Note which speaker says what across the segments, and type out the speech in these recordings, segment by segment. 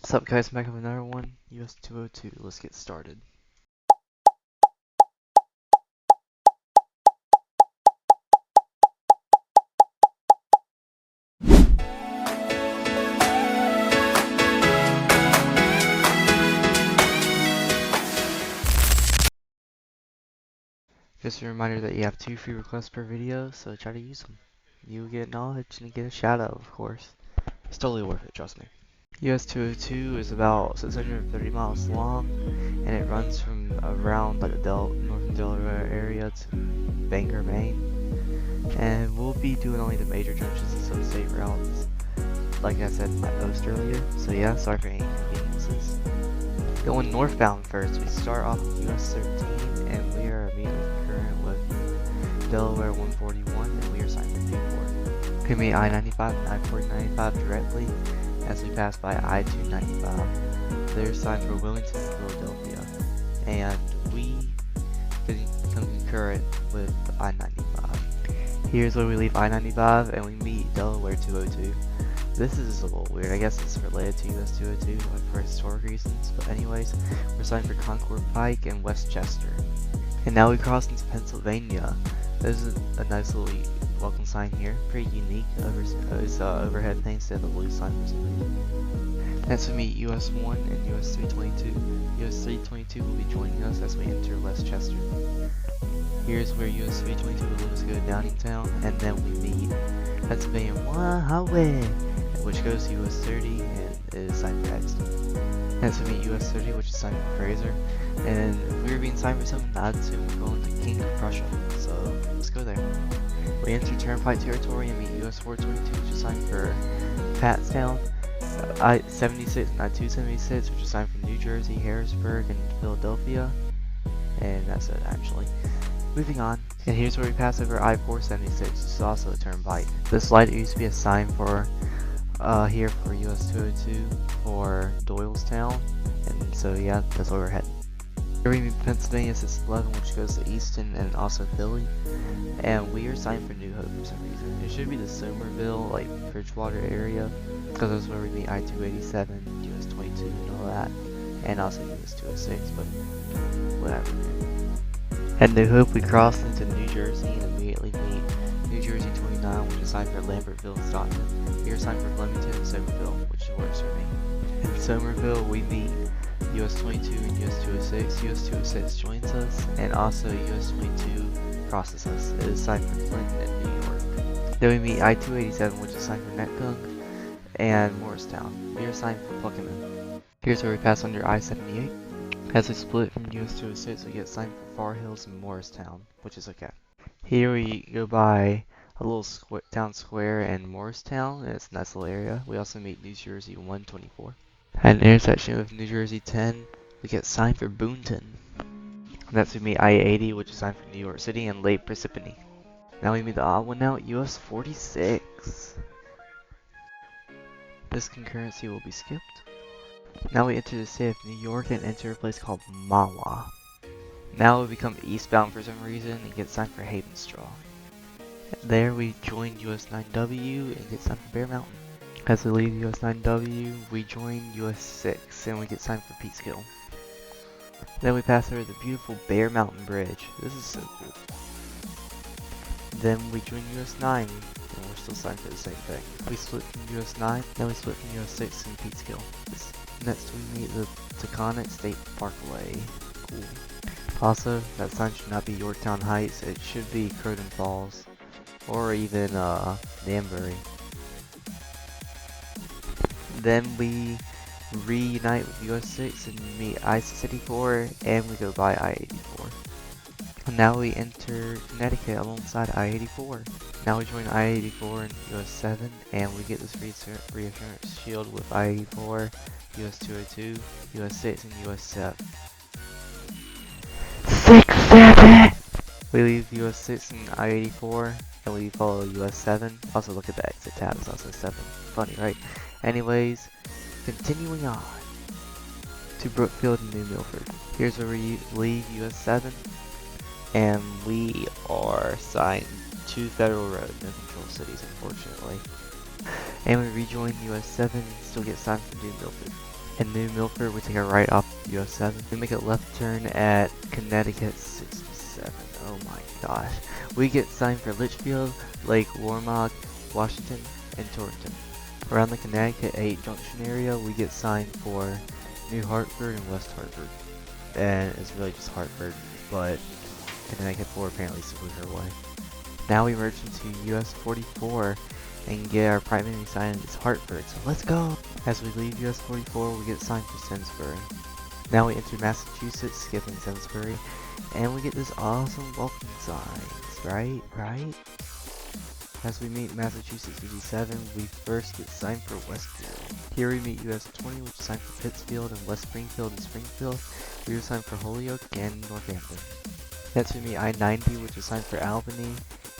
Speaker 1: What's up guys, back with another one, US-202, let's get started. Just a reminder that you have 2 free requests per video, so try to use them. You will get knowledge and get a shout out, of course. It's totally worth it, trust me. US-202 is about 630 miles long, and it runs from around like the northern Delaware area to Bangor, Maine. And we'll be doing only the major junctions and some state routes, like I said in my post earlier. So yeah, sorry for any inconveniences. Going northbound first, we start off with US 13, and we are immediately concurrent with Delaware 141, and we are signed for Newport. We meet I-95 and I-495 directly as we pass by I-295. They're signed for Wilmington and Philadelphia, and we become concurrent with I-95. Here's where we leave I-95, and we meet Delaware 202. This is a little weird. I guess it's related to US-202, like for historic reasons. But anyways, we're signed for Concord Pike and Westchester. And now we cross into Pennsylvania. There's a nice little welcome sign here. Pretty unique. It's overhead thing instead of the blue sign for some reason. Next we meet US-1 and US-322. US-322 will be joining us as we enter Westchester. Here's where US-322 will let us go to Downingtown, and then we meet Pennsylvania 1 Highway, which goes to US-30 and is signed for Exton. Next we meet US-30, which is signed for Fraser, and if we were being signed for something, I'd assume we're going to King of Prussia, so let's go there. We enter Turnpike territory and meet US-422, which is signed for Patstown, I-76 and I-276, which is signed for New Jersey, Harrisburg, and Philadelphia, and that's it actually. Moving on, and here's where we pass over I-476, which is also a turnpike. This light used to be a sign for here for US-202 for Doylestown, and so yeah, that's where we're heading. Here we meet Pennsylvania 611, which goes to Easton and also Philly, and we are signed for New Hope for some reason. It should be the Somerville, like Bridgewater area, because that's where we meet I-287, US-22 and all that, and also US-206, but whatever. At New Hope, we cross into New Jersey and immediately meet New Jersey 29, which is signed for Lambertville and Stockton. We are signed for Flemington and Somerville, which works for me. In Somerville, we meet US-22 and US-206. US-206 joins us, and also US-22 crosses us. It is signed for Clinton and New York. Then we meet I-287, which is signed for Netcunk and Morristown. We are signed for Pluckerman. Here's where we pass under I-78. As we split from US-206, we get signed for Far Hills and Morristown, which is okay. Here we go by a little town square in Morristown, and it's a nice little area. We also meet New Jersey 124. At an intersection with New Jersey 10, we get signed for Boonton. Next we meet I-80, which is signed for New York City and Lake Parsippany. Now we meet the odd one now, US-46. This concurrency will be skipped. Now we enter the state of New York and enter a place called Mahwah. Now we become eastbound for some reason and get signed for Havenstraw. There we join US-9W and get signed for Bear Mountain. As we leave US-9W, we join US-6 and we get signed for Peekskill. Then we pass over the beautiful Bear Mountain Bridge. This is so cool. Then we join US-9 and we're still signed for the same thing. We split from US-9, then we split from US-6 and Peekskill. Next we meet the Taconic State Parkway. Cool. Also, that sign should not be Yorktown Heights, it should be Croton Falls. Or even Danbury. Then we reunite with US-6 and meet I-64, and we go by I-84. Now we enter Connecticut alongside I-84. Now we join I-84 and US-7, and we get this reassurance shield with I-84, US-202, US-6, and US-7. 6-7! We leave US-6 and I-84, and we follow US-7. Also look at the exit tab, it's also 7. Funny, right? Anyways, continuing on to Brookfield and New Milford. Here's where we leave US-7, and we are signed to Federal Road, no control cities unfortunately. And we rejoin US-7 and still get signed from New Milford. In New Milford, we take a right off US 7. We make a left turn at Connecticut 67. Oh my gosh. We get signed for Litchfield, Lake Warmock, Washington, and Torrington. Around the Connecticut 8 junction area, we get signed for New Hartford and West Hartford. And it's really just Hartford, but Connecticut 4 apparently split her way. Now we merge into US 44 and get our primary sign is Hartford, so let's go! As we leave US 44, we get signed for Simsbury. Now we enter Massachusetts, skipping Simsbury, and we get this awesome welcome signs, right? As we meet Massachusetts 57, we first get signed for Westfield. Here we meet US 20, which is signed for Pittsfield, and West Springfield and Springfield. We are signed for Holyoke and Northampton. Next we meet I-90, which is signed for Albany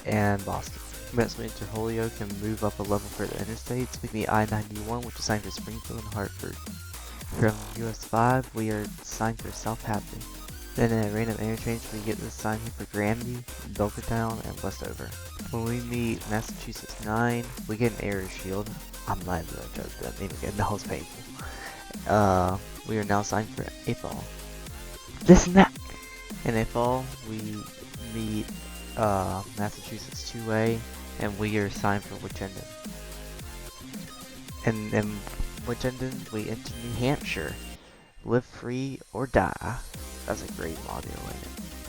Speaker 1: and Boston. Next we enter Holyoke and move up a level for the interstates. We meet I-91, which is signed for Springfield and Hartford. From US 5, we are signed for South Hadley. Then at a random interchange, we get this sign here for Granby, Belchertown, and Westover. When we meet Massachusetts 9, we get an error shield. I'm not even gonna judge that name again, that was painful. We are now signed for Athol. This and that! In Athol, we meet Massachusetts 2A, and we are signed for Wichenden. And in Wichenden, we enter New Hampshire. Live free or die. That's a great motto in it.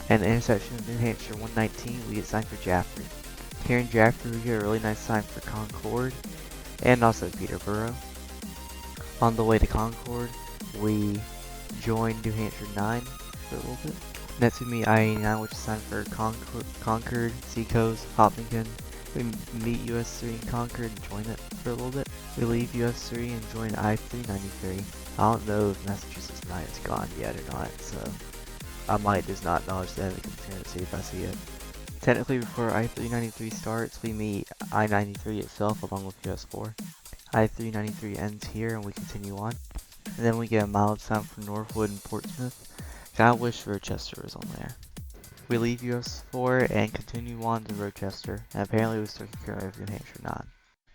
Speaker 1: And the intersection of New Hampshire 119, we get signed for Jaffrey. Here in Jaffrey, we get a really nice sign for Concord, and also Peterborough. On the way to Concord, we join New Hampshire 9 for a little bit. Next we meet I-89, which is signed for Concord, Seacoast, Hopkinton. We meet US 3 in Concord and join it for a little bit. We leave US 3 and join I-393. I don't know if Massachusetts 9 is gone yet or not, so I might just not acknowledge that and continue to see if I see it. Technically, before I-393 starts, we meet I-93 itself along with US 4. I-393 ends here and we continue on. And then we get a mileage sign for Northwood and Portsmouth. I wish Rochester was on there. We leave US 4 and continue on to Rochester, and apparently we still take care of New Hampshire 9.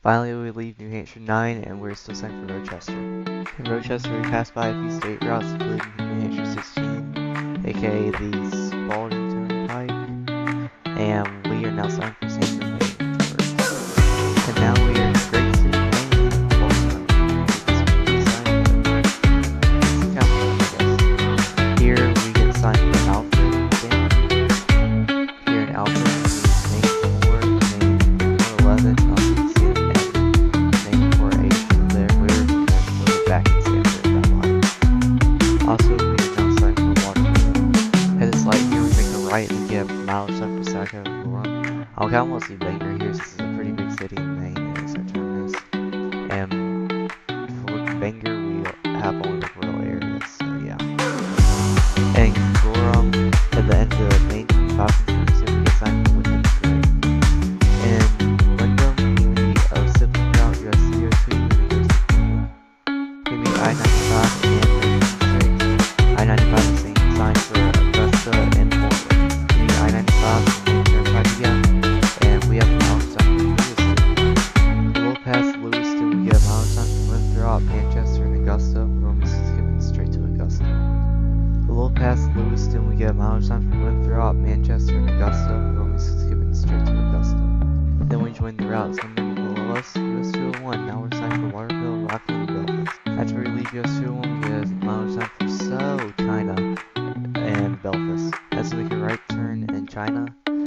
Speaker 1: Finally, we leave New Hampshire 9 and we're still signed for Rochester. In Rochester, we pass by a few state routes, including New Hampshire 16, aka the Spalding Turnpike, and we are now signed for St. And now we are in Great City, Maine, Baltimore. Here we get signed for Alfred, Stanford. Here in Alfred, we Maine 4, Maine 411, Maine 4H from there. We're back in Stanford at that line. Also, we are now signed for Waterloo. At this light here, we make a right and get a mileage sign for Saco and Gorham. I kind of want to see Bangor here, since it's a pretty big city in Maine, and it's such a this. And for Bangor, we have only the rural areas, so yeah. And Gorham, at the end of the main 25 we get signed for Wyndham Street. In Wyndham, we meet a sibling route, US-202, we meet I-95 and I-95 is the same sign for Augusta and Portland. We meet I-95 and Turnpike again, and we have a mileage sign for Lewiston. A little past Lewiston, we get a mileage sign for Winthrop, Manchester, and Augusta. We're almost skipping straight to Augusta. A little past Lewiston, we get a mileage sign for Winthrop, Manchester, and Augusta. We're almost skipping straight to Augusta. Then we join the routes number below us, US-201. Now we're signed for Waterville, Rockland, and Belfast. After we leave US-201, we get a mileage sign for Seoul, China, and Belfast. As we make a right turn in China, we get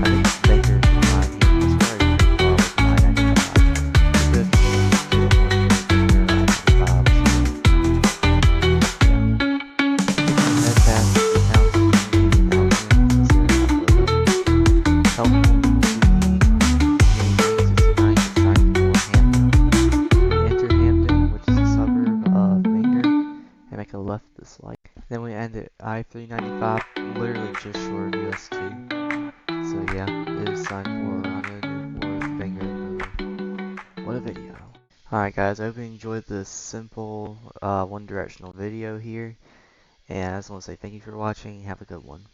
Speaker 1: I think Baker is behind here. It's very far away from I-95. Good. Then we end at I-395, literally just short of US 2. So yeah, it is signed for Rendezvous for Bangor. What a video. Alright guys, I hope you enjoyed this simple one-directional video here. And I just want to say thank you for watching. Have a good one.